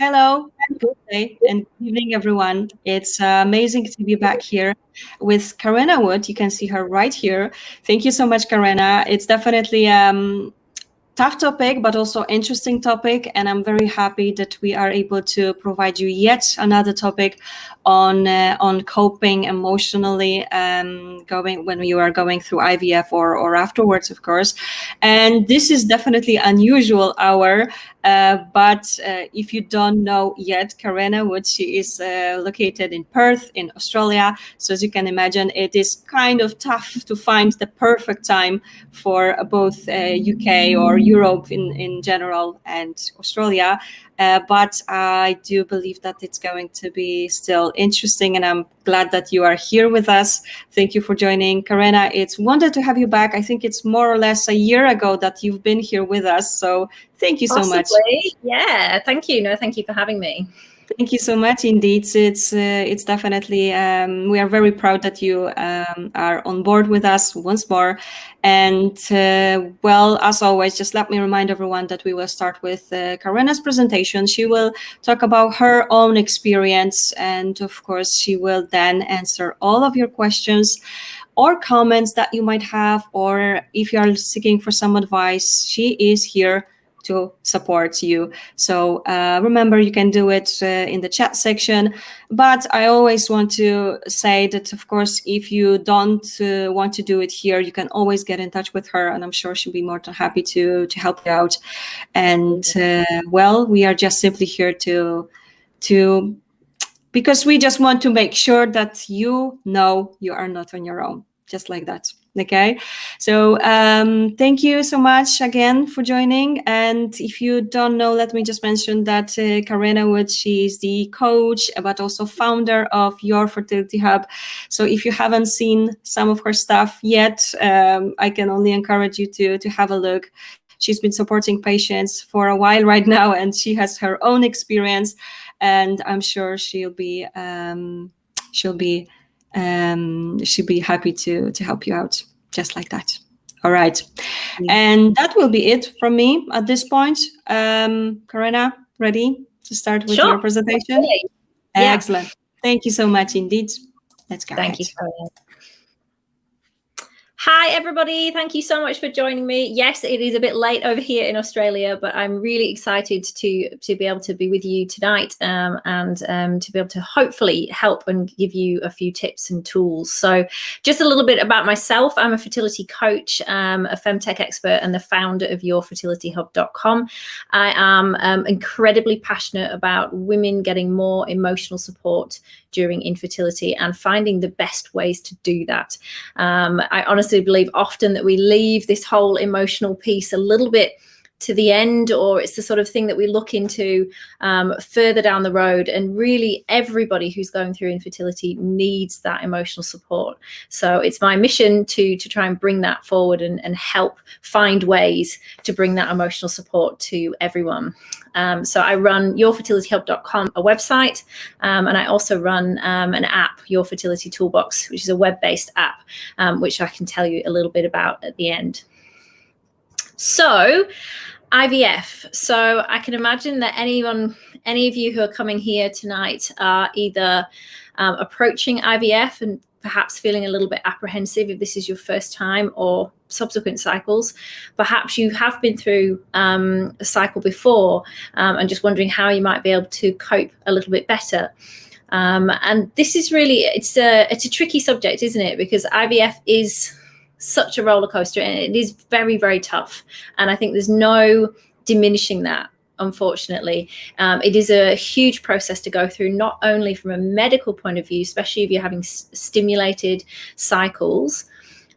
Hello, good day and good evening, everyone. It's amazing to be back here with Karenna Wood. You can see her right here. Thank you so much, Karenna. It's definitely tough topic, but also interesting topic. And I'm very happy that we are able to provide you yet another topic on coping emotionally, going when you are going through IVF or afterwards, of course. And this is definitely unusual hour. But if you don't know yet, Karenna Wood, she is located in Perth in Australia. So as you can imagine, it is kind of tough to find the perfect time for both UK or Europe in general and Australia. But I do believe that it's going to be still interesting, and I'm glad that you are here with us. Thank you for joining, Karenna. It's wonderful to have you back. I think it's more or less a year ago that you've been here with us. So thank you so much. Yeah, thank you. No, thank you for having me. Thank you so much. Indeed, it's definitely we are very proud that you are on board with us once more. And well, as always, just let me remind everyone that we will start with Karenna's presentation. She will talk about her own experience, and of course, she will then answer all of your questions or comments that you might have, or if you are seeking for some advice, she is here to support you. So remember, you can do it in the chat section. But I always want to say that, of course, if you don't want to do it here, you can always get in touch with her, and I'm sure she'll be more than happy to help you out. And well, we are just simply here to because we just want to make sure that you know you are not on your own, just like that. Okay, so thank you so much again for joining. And if you don't know, let me just mention that Karenna Wood, she is the coach, but also founder of Your Fertility Hub. So if you haven't seen some of her stuff yet, I can only encourage you to have a look. She's been supporting patients for a while right now, and she has her own experience, and I'm sure she'll be happy to help you out, just like that. All right. Yeah. And that will be it from me at this point. Karenna, ready to start with your presentation? Okay. Yeah. Excellent. Thank you so much indeed. Let's go ahead. Thank you. Hi, everybody. Thank you so much for joining me. Yes, it is a bit late over here in Australia, but I'm really excited to be able to be with you tonight and to be able to hopefully help and give you a few tips and tools. So just a little bit about myself. I'm a fertility coach, a femtech expert, and the founder of YourFertilityHub.com. I am incredibly passionate about women getting more emotional support during infertility and finding the best ways to do that. I honestly believe often that we leave this whole emotional piece a little bit to the end, or it's the sort of thing that we look into further down the road. And really everybody who's going through infertility needs that emotional support. So it's my mission to try and bring that forward and help find ways to bring that emotional support to everyone. So I run YourFertilityHub.com, a website, and I also run an app, Your Fertility Toolbox, which is a web-based app, which I can tell you a little bit about at the end. So IVF. So I can imagine that any of you who are coming here tonight are either approaching IVF and perhaps feeling a little bit apprehensive if this is your first time, or subsequent cycles. Perhaps you have been through a cycle before and just wondering how you might be able to cope a little bit better. And this is really, it's a tricky subject, isn't it? Because IVF is such a roller coaster, and it is very, very tough. And I think there's no diminishing that, unfortunately. It is a huge process to go through, not only from a medical point of view, especially if you're having stimulated cycles,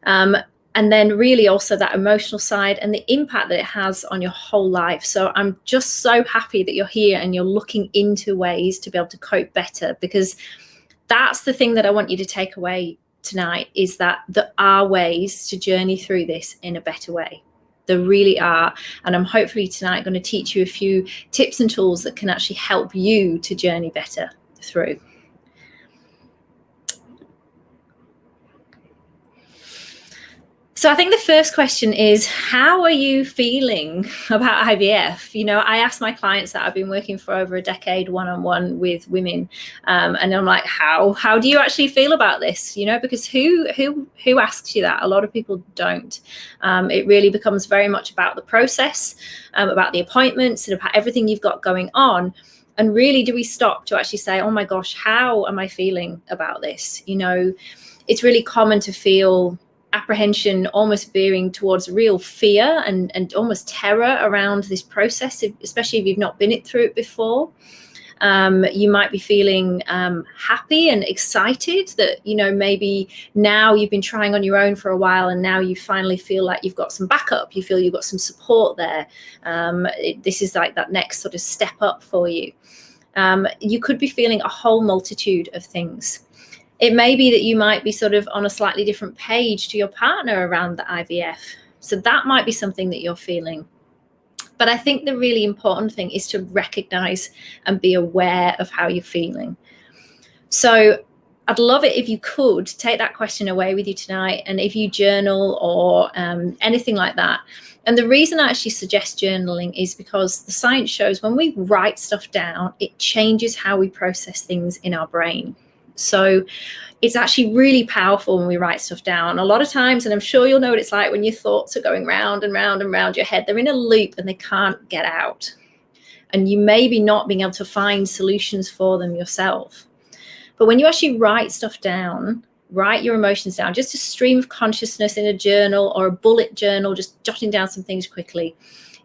and then really also that emotional side and the impact that it has on your whole life. So I'm just so happy that you're here and you're looking into ways to be able to cope better, because that's the thing that I want you to take away tonight, is that there are ways to journey through this in a better way. There really are. And I'm hopefully tonight going to teach you a few tips and tools that can actually help you to journey better through. So I think the first question is, how are you feeling about IVF? You know, I ask my clients that I've been working for over a decade one-on-one with women, and I'm like, how do you actually feel about this? You know, because who asks you that? A lot of people don't. It really becomes very much about the process, about the appointments, and about everything you've got going on. And really, do we stop to actually say, oh my gosh, how am I feeling about this? You know, it's really common to feel apprehension, almost veering towards real fear and almost terror around this process, especially if you've not been through it before. You might be feeling happy and excited that, you know, maybe now you've been trying on your own for a while and now you finally feel like you've got some backup. You feel you've got some support there. This is like that next sort of step up for you. You could be feeling a whole multitude of things. It may be that you might be sort of on a slightly different page to your partner around the IVF. So that might be something that you're feeling. But I think the really important thing is to recognize and be aware of how you're feeling. So I'd love it if you could take that question away with you tonight. And if you journal or anything like that. And the reason I actually suggest journaling is because the science shows when we write stuff down, it changes how we process things in our brain. So it's actually really powerful when we write stuff down. A lot of times, and I'm sure you'll know what it's like when your thoughts are going round and round and round your head, they're in a loop and they can't get out. And you may be not being able to find solutions for them yourself. But when you actually write stuff down, write your emotions down, just a stream of consciousness in a journal or a bullet journal, just jotting down some things quickly,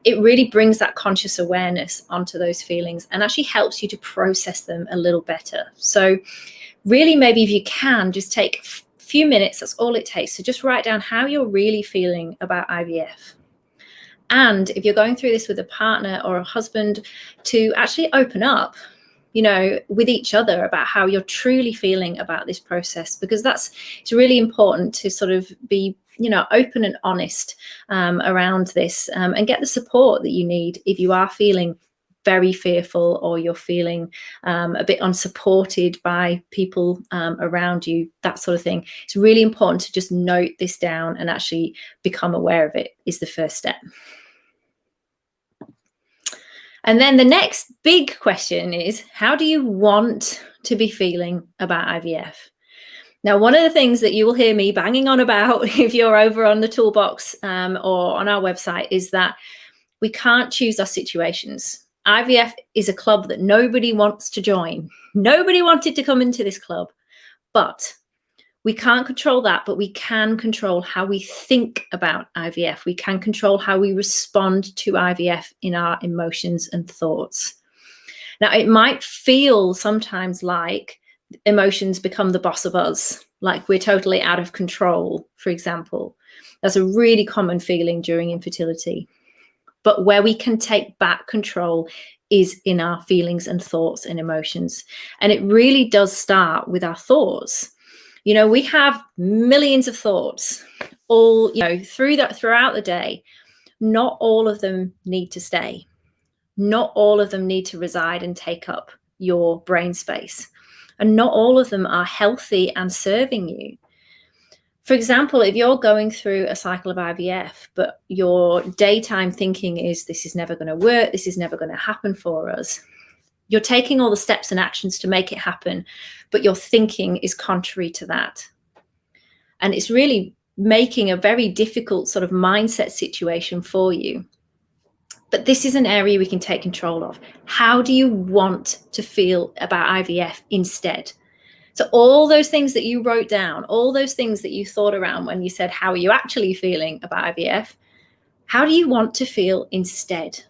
it really brings that conscious awareness onto those feelings and actually helps you to process them a little better. So really, maybe if you can, just take a few minutes, that's all it takes. So just write down how you're really feeling about IVF. And if you're going through this with a partner or a husband, to actually open up, you know, with each other about how you're truly feeling about this process, because it's really important to sort of be, you know, open and honest around this and get the support that you need if you are feeling very fearful or you're feeling a bit unsupported by people around you, that sort of thing. It's really important to just note this down and actually become aware of it is the first step. And then the next big question is, how do you want to be feeling about IVF? Now, one of the things that you will hear me banging on about if you're over on the toolbox or on our website is that we can't choose our situations. IVF is a club that nobody wants to join. Nobody wanted to come into this club, but we can't control that, but we can control how we think about IVF. We can control how we respond to IVF in our emotions and thoughts. Now, it might feel sometimes like emotions become the boss of us, like we're totally out of control, for example. That's a really common feeling during infertility. But where we can take back control is in our feelings and thoughts and emotions. And it really does start with our thoughts. You know, we have millions of thoughts all, you know, throughout the day. Not all of them need to stay. Not all of them need to reside and take up your brain space. And not all of them are healthy and serving you. For example, if you're going through a cycle of IVF, but your daytime thinking is, this is never going to work, this is never going to happen for us. You're taking all the steps and actions to make it happen, but your thinking is contrary to that. And it's really making a very difficult sort of mindset situation for you. But this is an area we can take control of. How do you want to feel about IVF instead? So all those things that you wrote down, all those things that you thought around when you said, how are you actually feeling about IVF? How do you want to feel instead?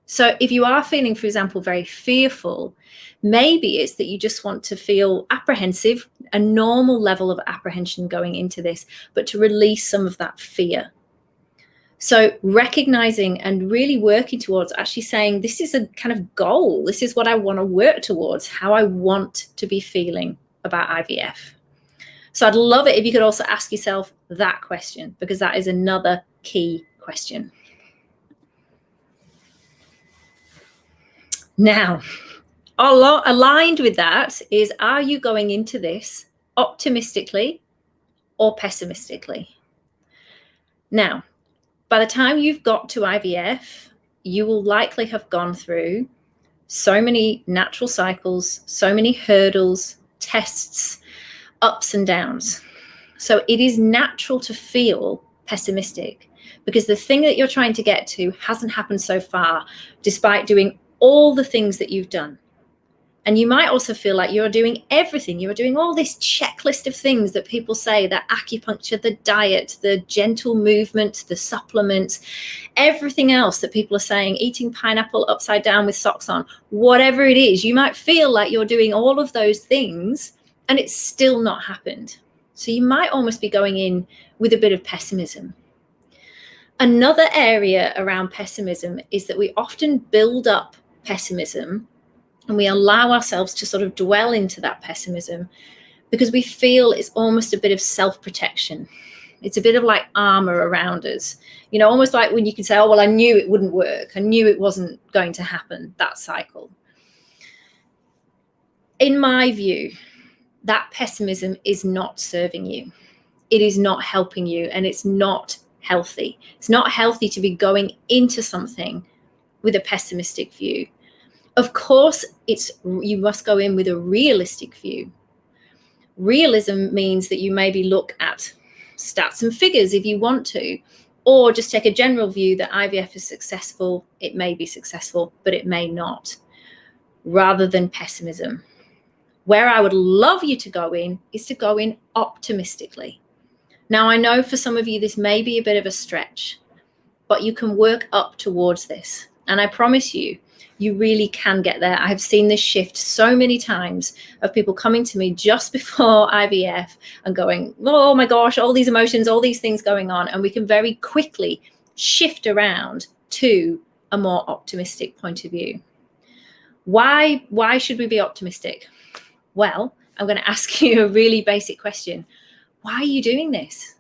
So if you are feeling, for example, very fearful, maybe it's that you just want to feel apprehensive, a normal level of apprehension going into this, but to release some of that fear. So recognizing and really working towards actually saying, this is a kind of goal. This is what I want to work towards, how I want to be feeling about IVF. So I'd love it if you could also ask yourself that question, because that is another key question. Now, aligned with that is, are you going into this optimistically or pessimistically? Now, by the time you've got to IVF, you will likely have gone through so many natural cycles, so many hurdles, tests, ups and downs. So it is natural to feel pessimistic because the thing that you're trying to get to hasn't happened so far, despite doing all the things that you've done. And you might also feel like you're doing everything. You're doing all this checklist of things that people say, the acupuncture, the diet, the gentle movement, the supplements, everything else that people are saying, eating pineapple upside down with socks on, whatever it is, you might feel like you're doing all of those things and it's still not happened. So you might almost be going in with a bit of pessimism. Another area around pessimism is that we often build up pessimism and we allow ourselves to sort of dwell into that pessimism because we feel it's almost a bit of self-protection. It's a bit of like armor around us, you know, almost like when you can say, oh, well, I knew it wouldn't work. I knew it wasn't going to happen, that cycle. In my view, that pessimism is not serving you. It is not helping you, and it's not healthy. It's not healthy to be going into something with a pessimistic view. Of course, you must go in with a realistic view. Realism means that you maybe look at stats and figures if you want to, or just take a general view that IVF is successful. It may be successful, but it may not, rather than pessimism. Where I would love you to go in is to go in optimistically. Now, I know for some of you, this may be a bit of a stretch, but you can work up towards this. And I promise you, you really can get there. I have seen this shift so many times of people coming to me just before IVF and going, oh my gosh, all these emotions, all these things going on. And we can very quickly shift around to a more optimistic point of view. Why should we be optimistic? Well, I'm going to ask you a really basic question. Why are you doing this?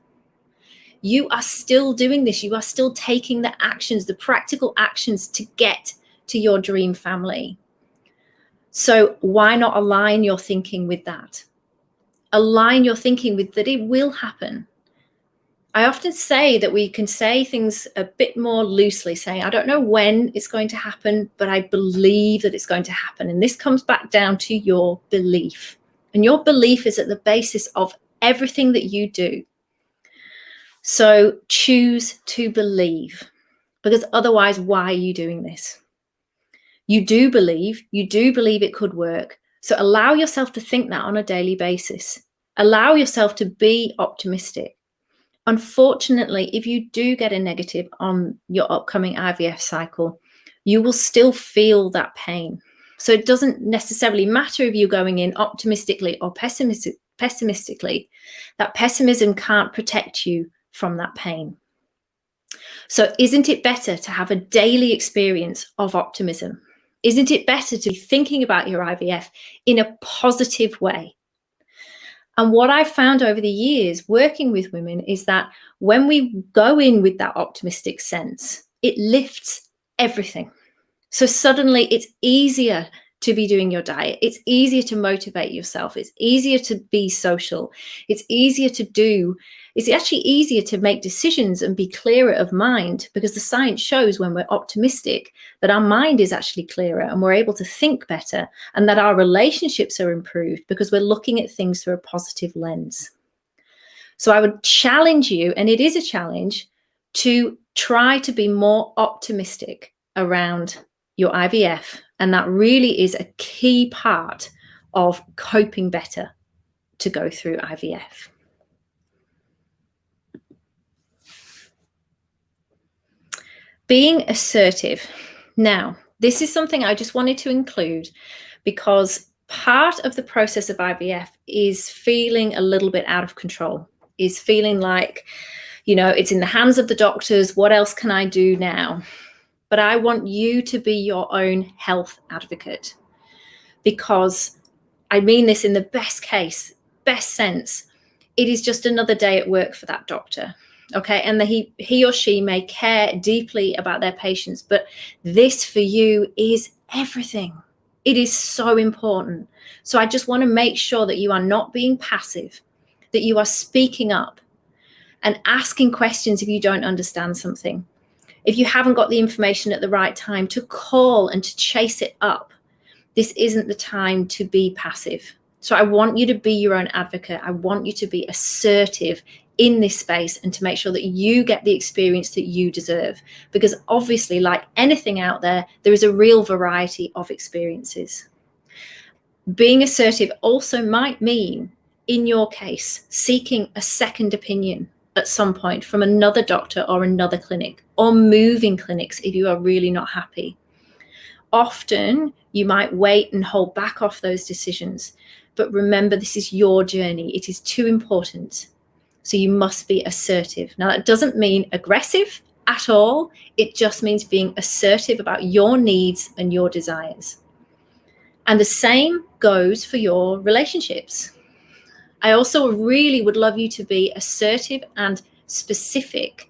You are still doing this. You are still taking the actions, the practical actions to get to your dream family. So why not align your thinking with that? Align your thinking with that it will happen. I often say that we can say things a bit more loosely, saying, I don't know when it's going to happen, but I believe that it's going to happen. And this comes back down to your belief. And your belief is at the basis of everything that you do. So choose to believe, because otherwise, why are you doing this? You do believe it could work. So allow yourself to think that on a daily basis. Allow yourself to be optimistic. Unfortunately, if you do get a negative on your upcoming IVF cycle, you will still feel that pain. So it doesn't necessarily matter if you're going in optimistically or pessimistically. That pessimism can't protect you from that pain. So isn't it better to have a daily experience of optimism? Isn't it better to be thinking about your IVF in a positive way? And what I've found over the years working with women is that when we go in with that optimistic sense, it lifts everything. So suddenly it's easier to be doing your diet. It's easier to motivate yourself. It's easier to be social. It's actually easier to make decisions and be clearer of mind, because the science shows when we're optimistic that our mind is actually clearer and we're able to think better, and that our relationships are improved because we're looking at things through a positive lens. So I would challenge you, and it is a challenge, to try to be more optimistic around your IVF. And that really is a key part of coping better to go through IVF. Being assertive. Now, this is something I just wanted to include because part of the process of IVF is feeling a little bit out of control, is feeling like, it's in the hands of the doctors. What else can I do now? But I want you to be your own health advocate, because I mean this in the best sense. It is just another day at work for that doctor. Okay. And he or she may care deeply about their patients, but this for you is everything. It is so important. So I just want to make sure that you are not being passive, that you are speaking up, and asking questions if you don't understand something. If you haven't got the information at the right time, to call and to chase it up. This isn't the time to be passive. So I want you to be your own advocate. I want you to be assertive in this space and to make sure that you get the experience that you deserve. Because obviously, like anything out there, there is a real variety of experiences. Being assertive also might mean, in your case, seeking a second opinion at some point from another doctor or another clinic, or moving clinics if you are really not happy. Often you might wait and hold back off those decisions, but remember, this is your journey. It is too important. So you must be assertive. Now, that doesn't mean aggressive at all. It just means being assertive about your needs and your desires. And the same goes for your relationships. I also really would love you to be assertive and specific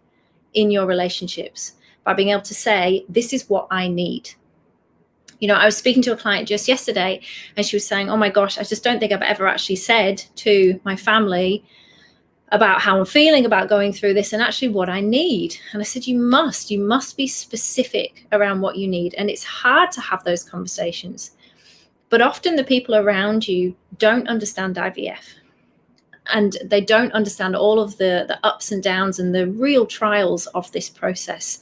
in your relationships by being able to say, this is what I need. You know, I was speaking to a client just yesterday and she was saying, oh my gosh, I just don't think I've ever actually said to my family about how I'm feeling about going through this and actually what I need. And I said, you must be specific around what you need. And it's hard to have those conversations. But often the people around you don't understand IVF. And they don't understand all of the ups and downs and the real trials of this process.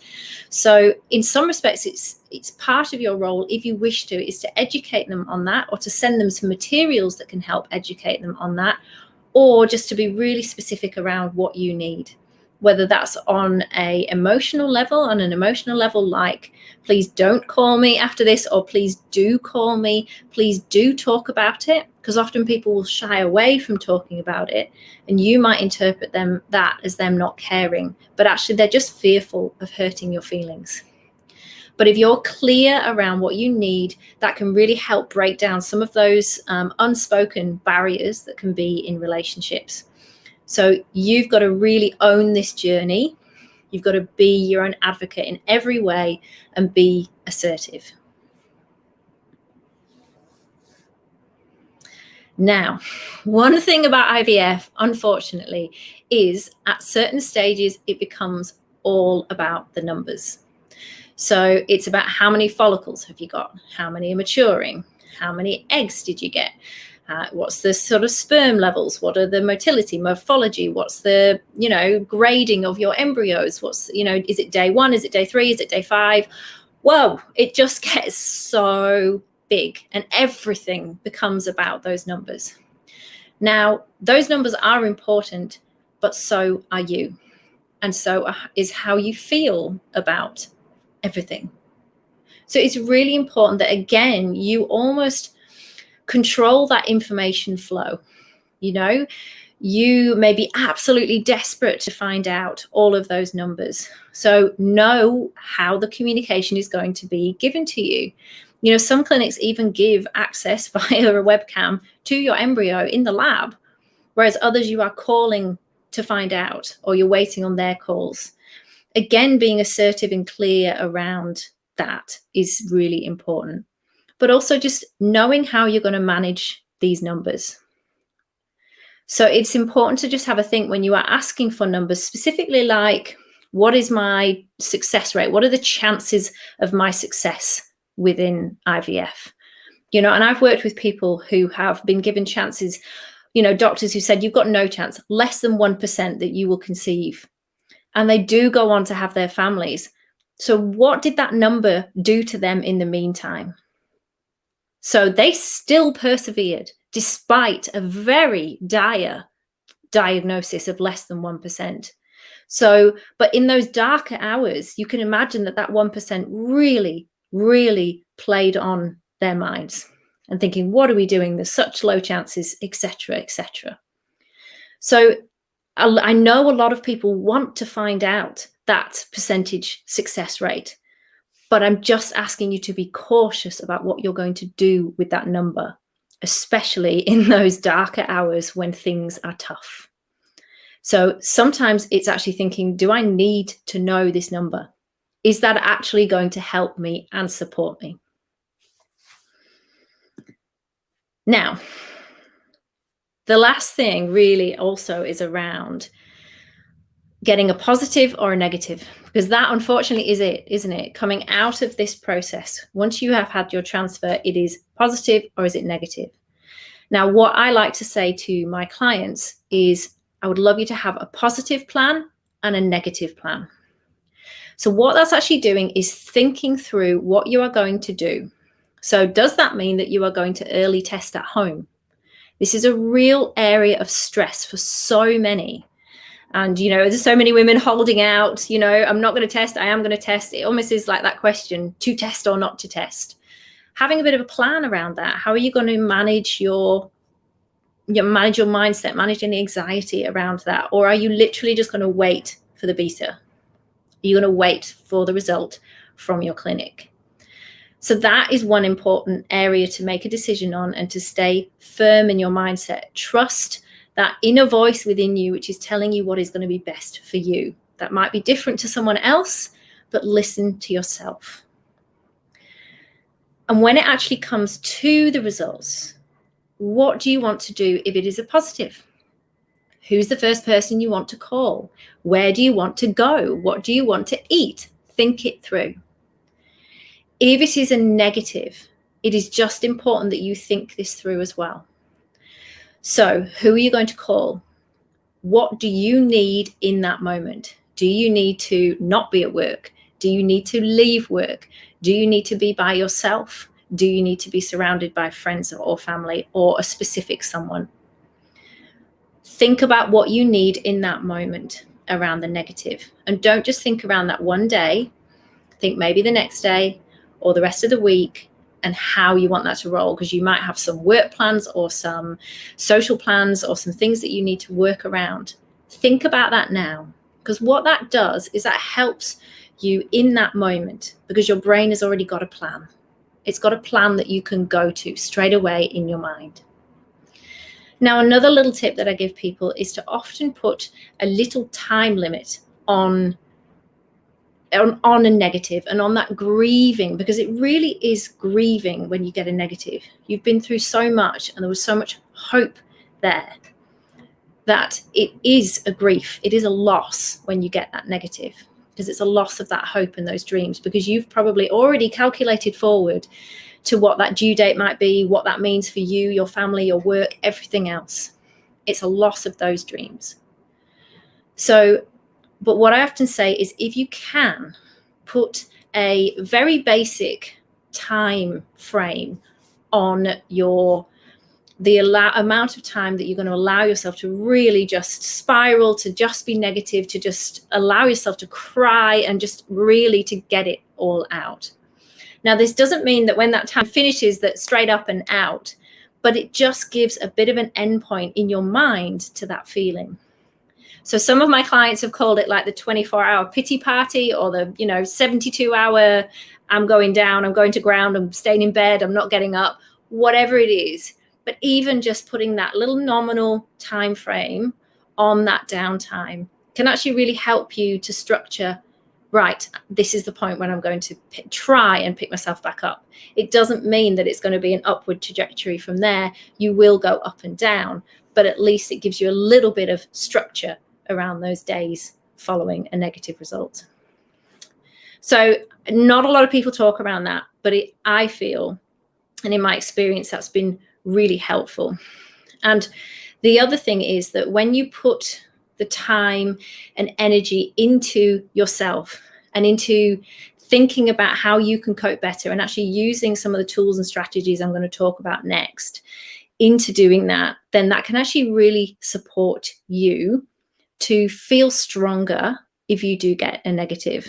So in some respects, it's part of your role, if you wish to, is to educate them on that, or to send them some materials that can help educate them on that, or just to be really specific around what you need. Whether that's on an emotional level, like, please don't call me after this, or please do call me, please do talk about it, because often people will shy away from talking about it, and you might interpret that as them not caring, but actually they're just fearful of hurting your feelings. But if you're clear around what you need, that can really help break down some of those unspoken barriers that can be in relationships. So you've got to really own this journey. You've got to be your own advocate in every way and be assertive. Now, one thing about IVF, unfortunately, is at certain stages, it becomes all about the numbers. So it's about how many follicles have you got? How many are maturing? How many eggs did you get? What's the sort of sperm levels? What are the motility, morphology? What's the, grading of your embryos? What's, is it day 1? Is it day 3? Is it day 5? Whoa, it just gets so big and everything becomes about those numbers. Now, those numbers are important, but so are you. And so is how you feel about everything. So it's really important that, again, you almost control that information flow. You may be absolutely desperate to find out all of those numbers. So know how the communication is going to be given to you. Some clinics even give access via a webcam to your embryo in the lab, whereas others you are calling to find out, or you're waiting on their calls. Again, being assertive and clear around that is really important. But also just knowing how you're going to manage these numbers. So it's important to just have a think when you are asking for numbers, specifically like, what is my success rate? What are the chances of my success within IVF? And I've worked with people who have been given chances, doctors who said, you've got no chance, less than 1% that you will conceive. And they do go on to have their families. So what did that number do to them in the meantime? So they still persevered despite a very dire diagnosis of less than 1%. So, but in those darker hours, you can imagine that 1% really, really played on their minds and thinking, what are we doing? There's such low chances, etc., etc. So I know a lot of people want to find out that percentage success rate, but I'm just asking you to be cautious about what you're going to do with that number, especially in those darker hours when things are tough. So sometimes it's actually thinking, do I need to know this number? Is that actually going to help me and support me? Now, the last thing really also is around getting a positive or a negative, because that unfortunately is it, isn't it? Coming out of this process, once you have had your transfer, it is positive or is it negative? Now, what I like to say to my clients is, I would love you to have a positive plan and a negative plan. So what that's actually doing is thinking through what you are going to do. So does that mean that you are going to early test at home? This is a real area of stress for so many. And, you know, there's so many women holding out, you know, I'm not going to test, I am going to test. It almost is like that question, to test or not to test. Having a bit of a plan around that. How are you going to manage your mindset, manage any anxiety around that? Or are you literally just going to wait for the beta? Are you going to wait for the result from your clinic? So that is one important area to make a decision on and to stay firm in your mindset. Trust that inner voice within you, which is telling you what is going to be best for you. That might be different to someone else, but listen to yourself. And when it actually comes to the results, what do you want to do if it is a positive? Who's the first person you want to call? Where do you want to go? What do you want to eat? Think it through. If it is a negative, it is just important that you think this through as well. So who are you going to call? What do you need in that moment? Do you need to not be at work? Do you need to leave work? Do you need to be by yourself? Do you need to be surrounded by friends or family or a specific someone? Think about what you need in that moment around the negative. And don't just think around that one day. Think maybe the next day or the rest of the week and how you want that to roll, because you might have some work plans or some social plans or some things that you need to work around. Think about that now, because what that does is that helps you in that moment, because your brain has already got a plan. It's got a plan that you can go to straight away in your mind. Now, another little tip that I give people is to often put a little time limit on a negative and on that grieving, because it really is grieving when you get a negative. You've been through so much and there was so much hope there that it is a grief. It is a loss when you get that negative, because it's a loss of that hope and those dreams, because you've probably already calculated forward to what that due date might be, what that means for you, your family, your work, everything else. It's a loss of those dreams. So, but what I often say is, if you can put a very basic time frame on the amount of time that you're going to allow yourself to really just spiral, to just be negative, to just allow yourself to cry and just really to get it all out. Now, this doesn't mean that when that time finishes that straight up and out, but it just gives a bit of an endpoint in your mind to that feeling. So some of my clients have called it like the 24-hour pity party, or the 72-hour I'm going down, I'm going to ground, I'm staying in bed, I'm not getting up, whatever it is. But even just putting that little nominal time frame on that downtime can actually really help you to structure, right, this is the point when I'm going to try and pick myself back up. It doesn't mean that it's going to be an upward trajectory from there. You will go up and down, but at least it gives you a little bit of structure around those days following a negative result. So not a lot of people talk around that, but I feel, and in my experience, that's been really helpful. And the other thing is that when you put the time and energy into yourself and into thinking about how you can cope better, and actually using some of the tools and strategies I'm going to talk about next into doing that, then that can actually really support you to feel stronger if you do get a negative.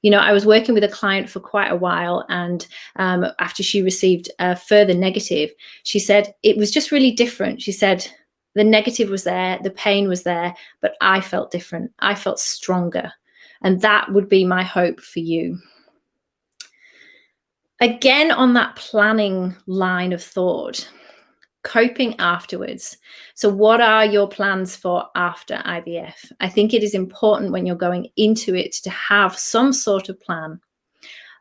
I was working with a client for quite a while, and after she received a further negative, she said it was just really different. She said the negative was there, the pain was there, but I felt different. I felt stronger. And that would be my hope for you. Again, on that planning line of thought, coping afterwards. So what are your plans for after IVF? I think it is important when you're going into it to have some sort of plan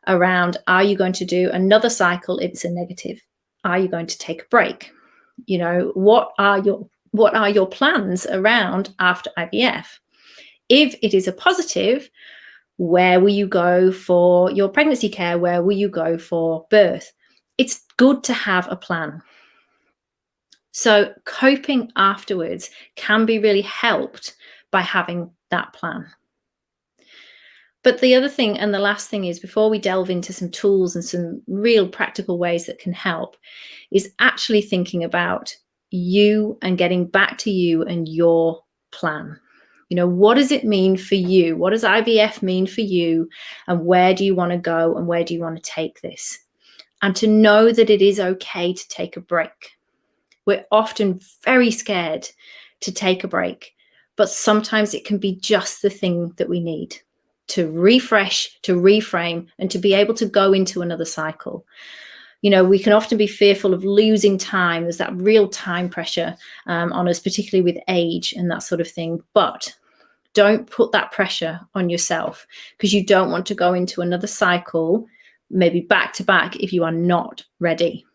around, are you going to do another cycle if it's a negative? Are you going to take a break? What are your plans around after IVF? If it is a positive, where will you go for your pregnancy care? Where will you go for birth? It's good to have a plan. So coping afterwards can be really helped by having that plan. But the other thing, and the last thing is, before we delve into some tools and some real practical ways that can help, is actually thinking about you and getting back to you and your plan. You know, what does it mean for you? What does IVF mean for you? And where do you want to go? And where do you want to take this? And to know that it is okay to take a break. We're often very scared to take a break, but sometimes it can be just the thing that we need to refresh, to reframe, and to be able to go into another cycle. You know, we can often be fearful of losing time. There's that real time pressure on us, particularly with age and that sort of thing. But don't put that pressure on yourself, because you don't want to go into another cycle, maybe back to back, if you are not ready.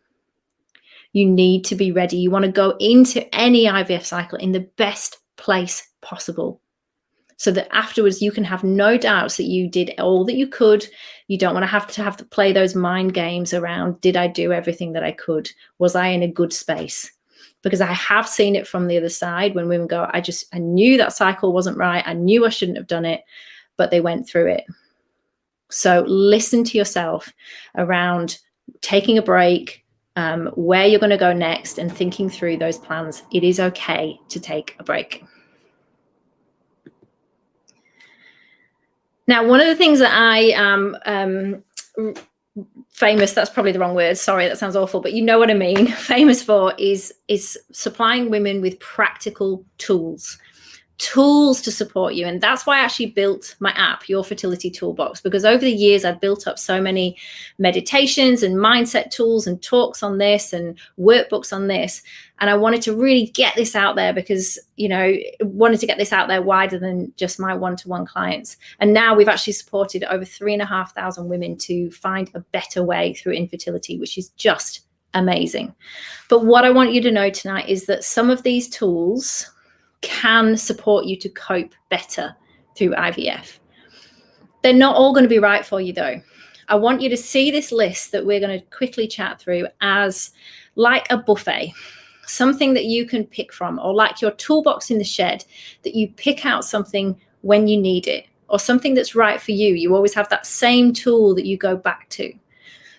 You need to be ready. You want to go into any IVF cycle in the best place possible, so that afterwards you can have no doubts that you did all that you could. You don't want to have to play those mind games around, did I do everything that I could? Was I in a good space? Because I have seen it from the other side, when women go, I knew that cycle wasn't right. I knew I shouldn't have done it, but they went through it. So listen to yourself around taking a break, where you're going to go next, and thinking through those plans. It is okay to take a break. Now, one of the things that I am famous, that's probably the wrong word, sorry, that sounds awful, but you know what I mean, famous for is supplying women with practical tools to support you. And that's why I actually built my app, Your Fertility Toolbox, because over the years I'd built up so many meditations and mindset tools and talks on this and workbooks on this. And I wanted to really get this out there, because, you know, wanted to get this out there wider than just my one-to-one clients. And now we've actually supported over 3,500 women to find a better way through infertility, which is just amazing. But what I want you to know tonight is that some of these tools can support you to cope better through IVF. They're not all going to be right for you, though. I want you to see this list that we're going to quickly chat through as like a buffet, something that you can pick from, or like your toolbox in the shed, that you pick out something when you need it, or something that's right for you. You always have that same tool that you go back to.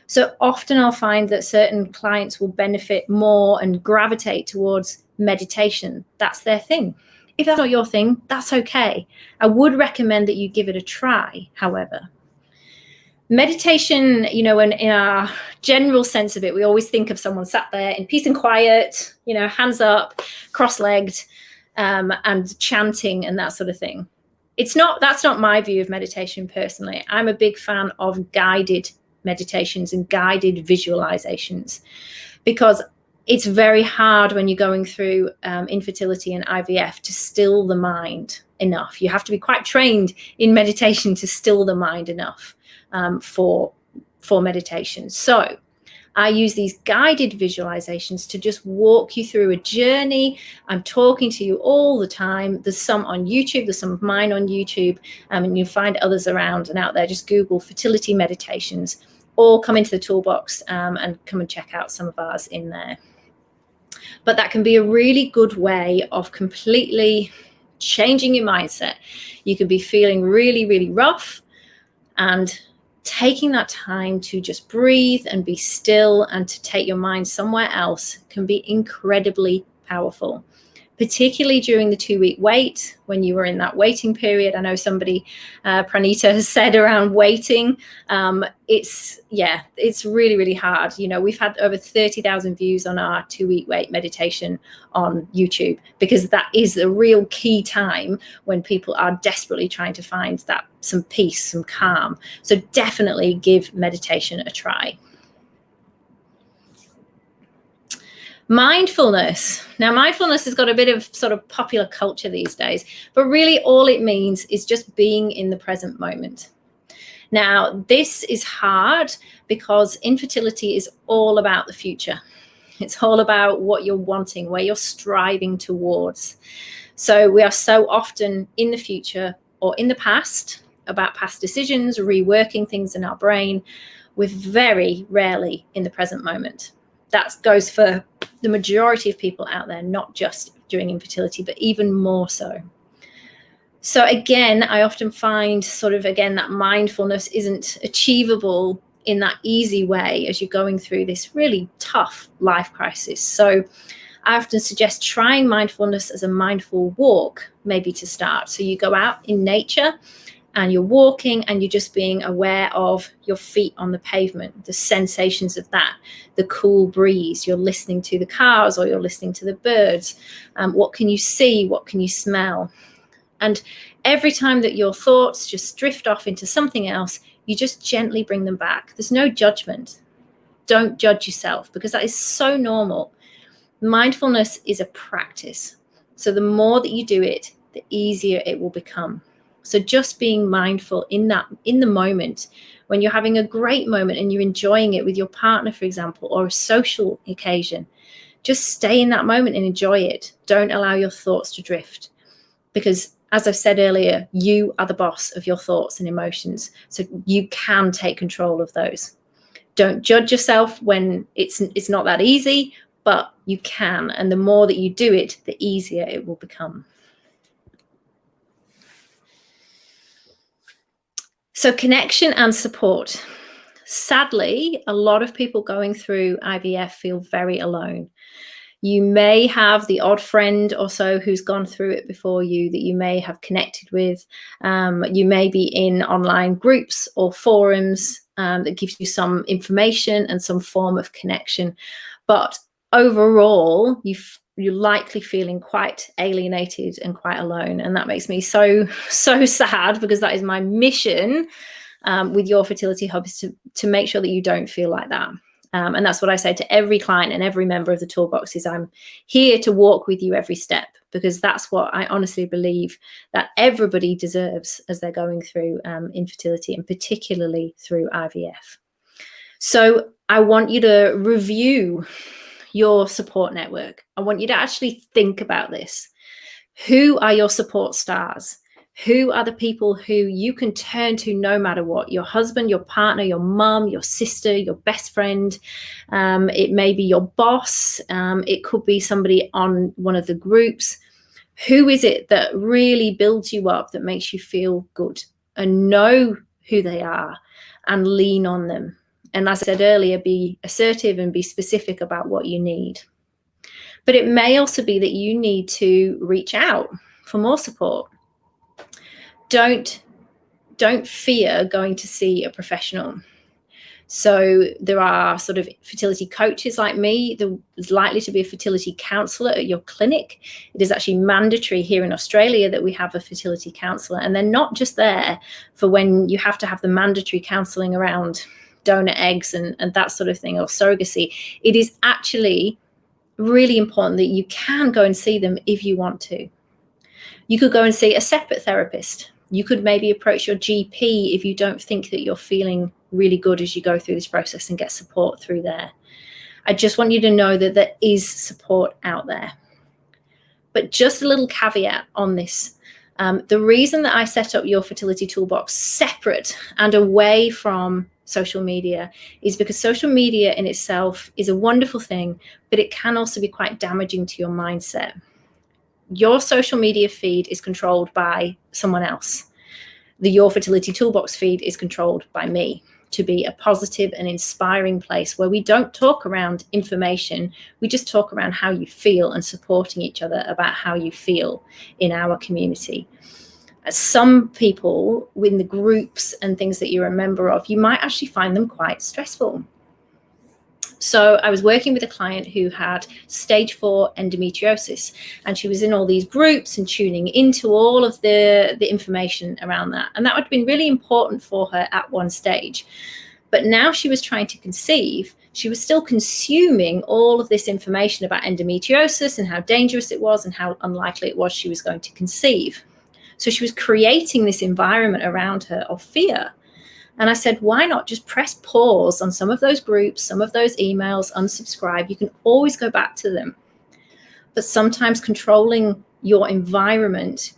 So often I'll find that certain clients will benefit more and gravitate towards meditation. That's their thing. If that's not your thing, that's okay. I would recommend that you give it a try, however. Meditation, you know, in our general sense of it, we always think of someone sat there in peace and quiet, you know, hands up, cross-legged, and chanting and that sort of thing. That's not my view of meditation personally. I'm a big fan of guided meditations and guided visualizations, because it's very hard when you're going through infertility and IVF to still the mind enough. You have to be quite trained in meditation to still the mind enough for meditation. So I use these guided visualizations to just walk you through a journey. I'm talking to you all the time. There's some on YouTube. There's some of mine on YouTube, and you'll find others around and out there. Just Google fertility meditations, or come into the toolbox and come and check out some of ours in there. But that can be a really good way of completely changing your mindset. You can be feeling really, really rough, and taking that time to just breathe and be still and to take your mind somewhere else can be incredibly powerful, particularly during the 2-week wait, when you were in that waiting period. I know somebody, Pranita, has said around waiting. It's really, really hard. You know, we've had over 30,000 views on our 2-week wait meditation on YouTube, because that is the real key time when people are desperately trying to find that some peace, some calm. So definitely give meditation a try. Mindfulness. Now, mindfulness has got a bit of sort of popular culture these days, but really all it means is just being in the present moment. Now, this is hard because infertility is all about the future. It's all about what you're wanting, where you're striving towards. So we are so often in the future or in the past about past decisions, reworking things in our brain. We're very rarely in the present moment. That goes for the majority of people out there, not just during infertility, but even more so. So again, I often find that mindfulness isn't achievable in that easy way as you're going through this really tough life crisis. So I often suggest trying mindfulness as a mindful walk, maybe to start. So you go out in nature and you're walking and you're just being aware of your feet on the pavement, the sensations of that, the cool breeze. You're listening to the cars or you're listening to the birds. What can you see? What can you smell? And every time that your thoughts just drift off into something else, you just gently bring them back. There's no judgment. Don't judge yourself, because that is so normal. Mindfulness is a practice. So the more that you do it, the easier it will become. So just being mindful in the moment, when you're having a great moment and you're enjoying it with your partner, for example, or a social occasion, just stay in that moment and enjoy it. Don't allow your thoughts to drift, because as I've said earlier, you are the boss of your thoughts and emotions. So you can take control of those. Don't judge yourself when it's not that easy, but you can. And the more that you do it, the easier it will become. So connection and support. Sadly, a lot of people going through IVF feel very alone. You may have the odd friend or so who's gone through it before you that you may have connected with. You may be in online groups or forums that gives you some information and some form of connection. But overall, you're likely feeling quite alienated and quite alone. And that makes me so sad, because that is my mission with Your Fertility Hub, is to make sure that you don't feel like that. And that's what I say to every client and every member of the toolbox, is I'm here to walk with you every step, because that's what I honestly believe that everybody deserves as they're going through infertility, and particularly through IVF. So I want you to review your support network. I want you to actually think about this. Who are your support stars? Who are the people who you can turn to no matter what? Your husband, your partner, your mum, your sister, your best friend. It may be your boss. It could be somebody on one of the groups. Who is it that really builds you up, that makes you feel good? And know who they are and lean on them. And as I said earlier, be assertive and be specific about what you need. But it may also be that you need to reach out for more support. Don't fear going to see a professional. So there are sort of fertility coaches like me. There's likely to be a fertility counsellor at your clinic. It is actually mandatory here in Australia that we have a fertility counsellor. And they're not just there for when you have to have the mandatory counselling around donor eggs and that sort of thing, or surrogacy. It is actually really important that you can go and see them if you want to. You could go and see a separate therapist. You could maybe approach your GP if you don't think that you're feeling really good as you go through this process, and get support through there. I just want you to know that there is support out there. But just a little caveat on this. The reason that I set up Your Fertility Toolbox separate and away from social media is because social media in itself is a wonderful thing, but it can also be quite damaging to your mindset. Your social media feed is controlled by someone else. The Your Fertility Toolbox feed is controlled by me, to be a positive and inspiring place where we don't talk around information. We just talk around how you feel and supporting each other about how you feel in our community. Some people in the groups and things that you're a member of, you might actually find them quite stressful. So I was working with a client who had stage 4 endometriosis, and she was in all these groups and tuning into all of the information around that. And that would have been really important for her at one stage. But now she was trying to conceive. She was still consuming all of this information about endometriosis and how dangerous it was and how unlikely it was she was going to conceive. So she was creating this environment around her of fear. And I said, why not just press pause on some of those groups, some of those emails, unsubscribe. You can always go back to them. But sometimes controlling your environment,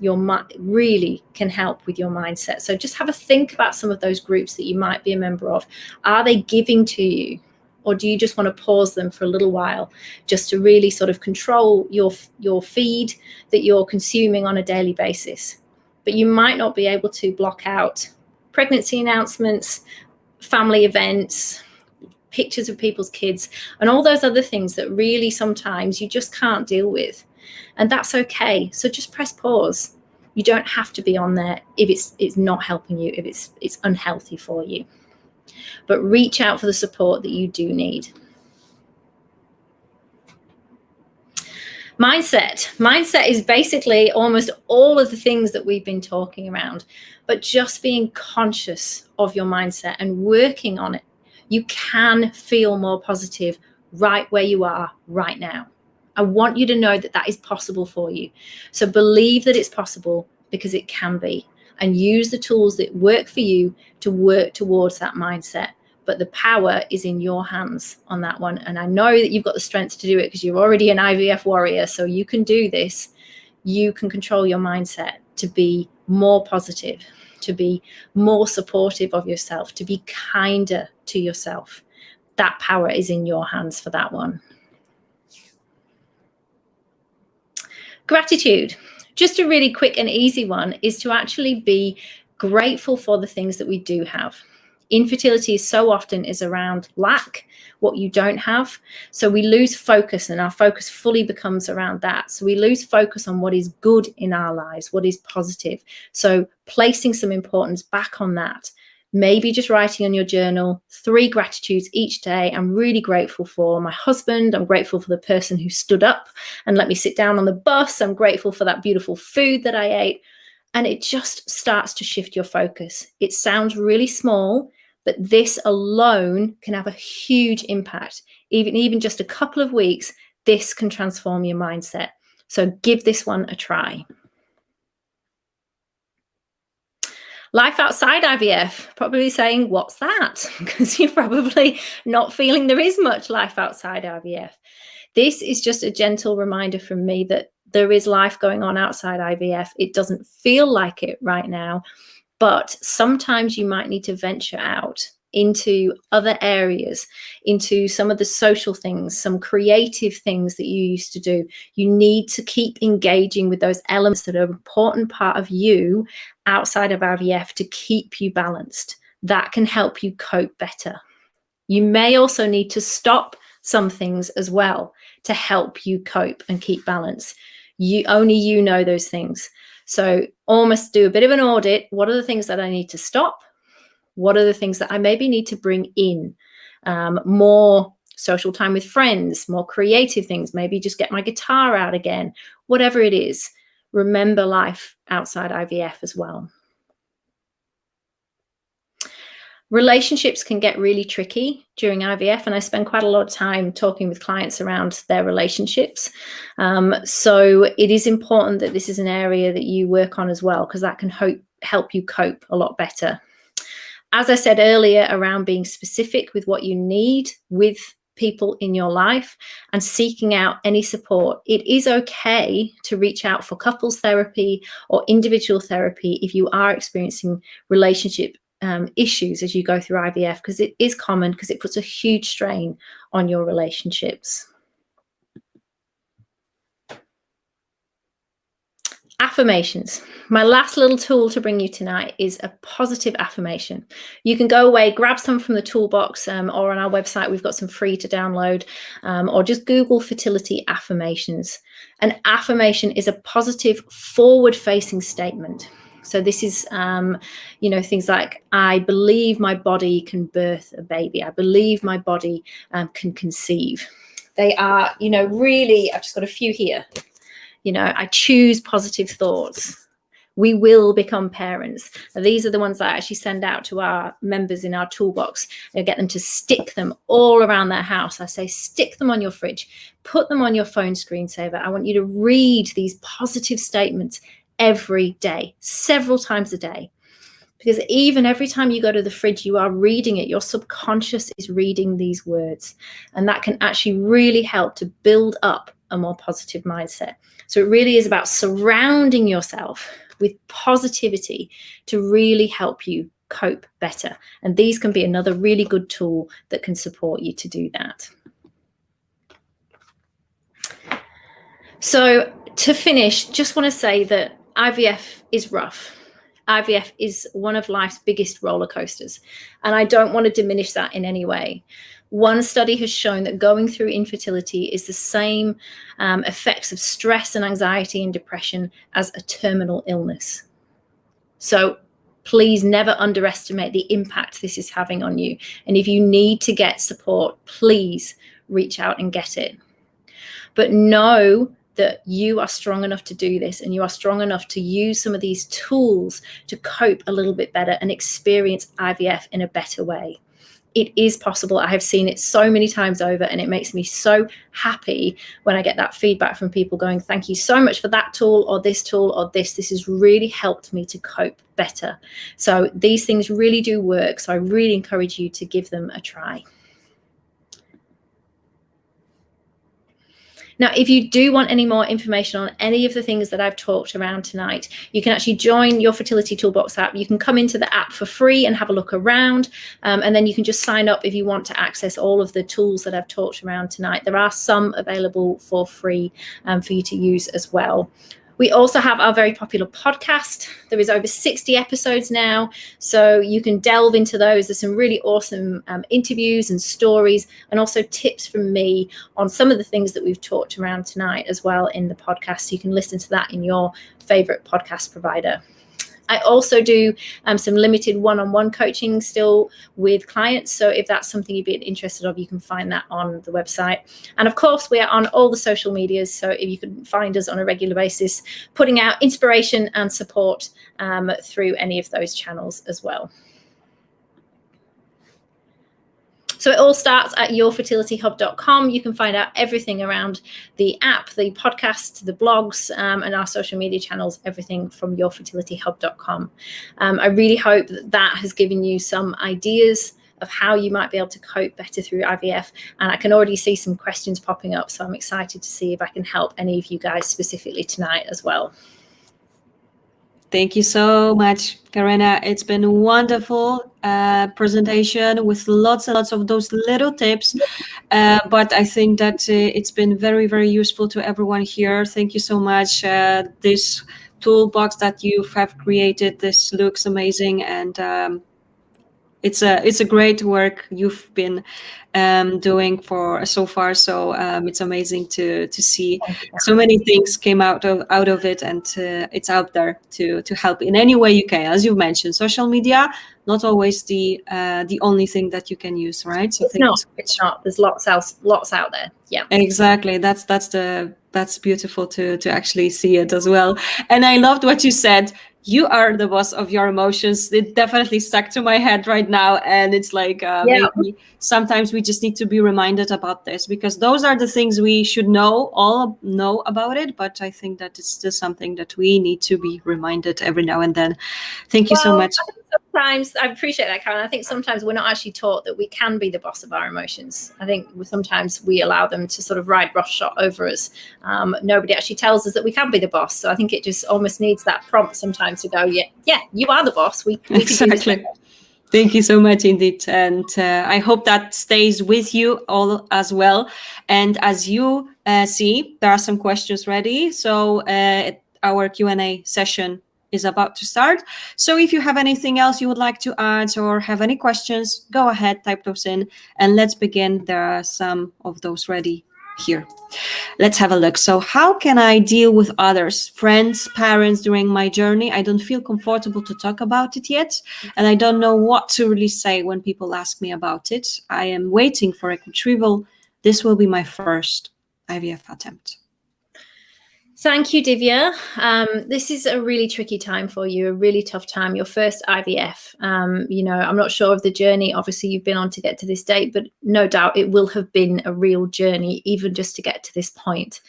really can help with your mindset. So just have a think about some of those groups that you might be a member of. Are they giving to you? Or do you just want to pause them for a little while just to really sort of control your feed that you're consuming on a daily basis? But you might not be able to block out pregnancy announcements, family events, pictures of people's kids, and all those other things that really sometimes you just can't deal with. And that's okay. So just press pause. You don't have to be on there if it's not helping you, if it's unhealthy for you. But reach out for the support that you do need. Mindset is basically almost all of the things that we've been talking around, but just being conscious of your mindset and working on it. You can feel more positive right where you are right now. I want you to know that that is possible for you. So believe that it's possible, because it can be, and use the tools that work for you to work towards that mindset. But the power is in your hands on that one. And I know that you've got the strength to do it because you're already an IVF warrior. So you can do this. You can control your mindset to be more positive, to be more supportive of yourself, to be kinder to yourself. That power is in your hands for that one. Gratitude. Just a really quick and easy one is to actually be grateful for the things that we do have. Infertility so often is around lack, what you don't have. So we lose focus, and our focus fully becomes around that. So we lose focus on what is good in our lives, what is positive. So placing some importance back on that. Maybe just writing on your journal 3 gratitudes each day. I'm really grateful for my husband. I'm grateful for the person who stood up and let me sit down on the bus. I'm grateful for that beautiful food that I ate. And it just starts to shift your focus. It sounds really small, but this alone can have a huge impact. Even just a couple of weeks, this can transform your mindset. So give this one a try. Life outside IVF, probably saying, what's that? Because you're probably not feeling there is much life outside IVF. This is just a gentle reminder from me that there is life going on outside IVF. It doesn't feel like it right now, but sometimes you might need to venture out into other areas, into some of the social things, some creative things that you used to do. You need to keep engaging with those elements that are an important part of you outside of IVF to keep you balanced. That can help you cope better. You may also need to stop some things as well to help you cope and keep balance. Only you know those things. So almost do a bit of an audit. What are the things that I need to stop? What are the things that I maybe need to bring in? More social time with friends, more creative things, maybe just get my guitar out again, whatever it is. Remember life outside IVF as well. Relationships can get really tricky during IVF, and I spend quite a lot of time talking with clients around their relationships. So it is important that this is an area that you work on as well, because that can help you cope a lot better. As I said earlier, around being specific with what you need with people in your life and seeking out any support. It is okay to reach out for couples therapy or individual therapy if you are experiencing relationship issues as you go through IVF, because it is common, because it puts a huge strain on your relationships. Affirmations. My last little tool to bring you tonight is a positive affirmation. You can go away, grab some from the toolbox, or on our website, we've got some free to download, or just Google fertility affirmations. An affirmation is a positive forward-facing statement. So this is, things like, I believe my body can birth a baby. I believe my body can conceive. They are, really, I've just got a few here. I choose positive thoughts. We will become parents. Now, these are the ones that I actually send out to our members in our toolbox. I get them to stick them all around their house. I say, stick them on your fridge, put them on your phone screensaver. I want you to read these positive statements every day, several times a day. Because even every time you go to the fridge, you are reading it. Your subconscious is reading these words. And that can actually really help to build up a more positive mindset. So it really is about surrounding yourself with positivity to really help you cope better. And these can be another really good tool that can support you to do that. So to finish, just want to say that IVF is rough. IVF is one of life's biggest roller coasters, and I don't want to diminish that in any way. One study has shown that going through infertility is the same effects of stress and anxiety and depression as a terminal illness. So please never underestimate the impact this is having on you. And if you need to get support, please reach out and get it. But know that you are strong enough to do this, and you are strong enough to use some of these tools to cope a little bit better and experience IVF in a better way. It is possible. I have seen it so many times over, and it makes me so happy when I get that feedback from people going, thank you so much for that tool or this tool or this. This has really helped me to cope better. So these things really do work. So I really encourage you to give them a try. Now, if you do want any more information on any of the things that I've talked around tonight, you can actually join your Fertility Toolbox app. You can come into the app for free and have a look around, and then you can just sign up if you want to access all of the tools that I've talked around tonight. There are some available for free for you to use as well. We also have our very popular podcast. There is over 60 episodes now, so you can delve into those. There's some really awesome interviews and stories, and also tips from me on some of the things that we've talked around tonight as well in the podcast. So you can listen to that in your favorite podcast provider. I also do some limited one-on-one coaching still with clients. So if that's something you'd be interested in, you can find that on the website. And of course, we are on all the social medias. So if you can find us on a regular basis, putting out inspiration and support through any of those channels as well. So it all starts at yourfertilityhub.com. You can find out everything around the app, the podcast, the blogs, and our social media channels, everything from yourfertilityhub.com. I really hope that that has given you some ideas of how you might be able to cope better through IVF. And I can already see some questions popping up, so I'm excited to see if I can help any of you guys specifically tonight as well. Thank you so much, Karenna. It's been a wonderful presentation with lots and lots of those little tips. But I think that it's been very, very useful to everyone here. Thank you so much. This toolbox that you have created, this looks amazing. And it's a great work you've been doing for so far. So it's amazing to see so many things came out of it, and it's out there to help in any way you can. As you mentioned, social media, not always the only thing that you can use, right? So it's not. There's lots out there. Yeah, exactly. That's beautiful to actually see it as well. And I loved what you said. You are the boss of your emotions. It definitely stuck to my head right now. And it's like maybe sometimes we just need to be reminded about this, because those are the things we should all know about it. But I think that it's still something that we need to be reminded every now and then. Thank you so much. Sometimes I appreciate that, Karen. I think sometimes we're not actually taught that we can be the boss of our emotions. I think sometimes we allow them to sort of ride roughshod over us. Nobody actually tells us that we can be the boss. So I think it just almost needs that prompt sometimes to go, yeah, you are the boss. We exactly. Can do this. Thank you so much indeed. And I hope that stays with you all as well. And as you see, there are some questions ready. So our Q&A session is about to start. So if you have anything else you would like to add or have any questions, go ahead, type those in, and let's begin. There are some of those ready here. Let's have a look. So how can I deal with others, friends, parents during my journey? I don't feel comfortable to talk about it yet, and I don't know what to really say when people ask me about it. I am waiting for a retrieval. This will be my first IVF attempt. Thank you, Divya. This is a really tricky time for you, a really tough time, your first IVF. I'm not sure of the journey, obviously, you've been on to get to this date, but no doubt it will have been a real journey, even just to get to this point.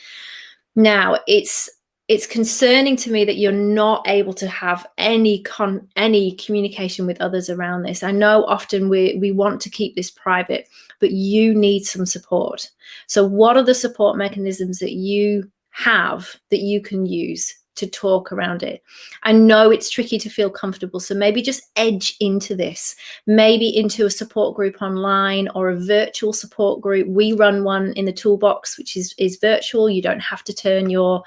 Now, it's it's concerning to me that you're not able to have any communication with others around this. I know often we want to keep this private, but you need some support. So what are the support mechanisms that you have that you can use to talk around it? I know it's tricky to feel comfortable, so maybe just edge into this, maybe into a support group online or a virtual support group. We run one in the Toolbox, which is virtual. You don't have to turn your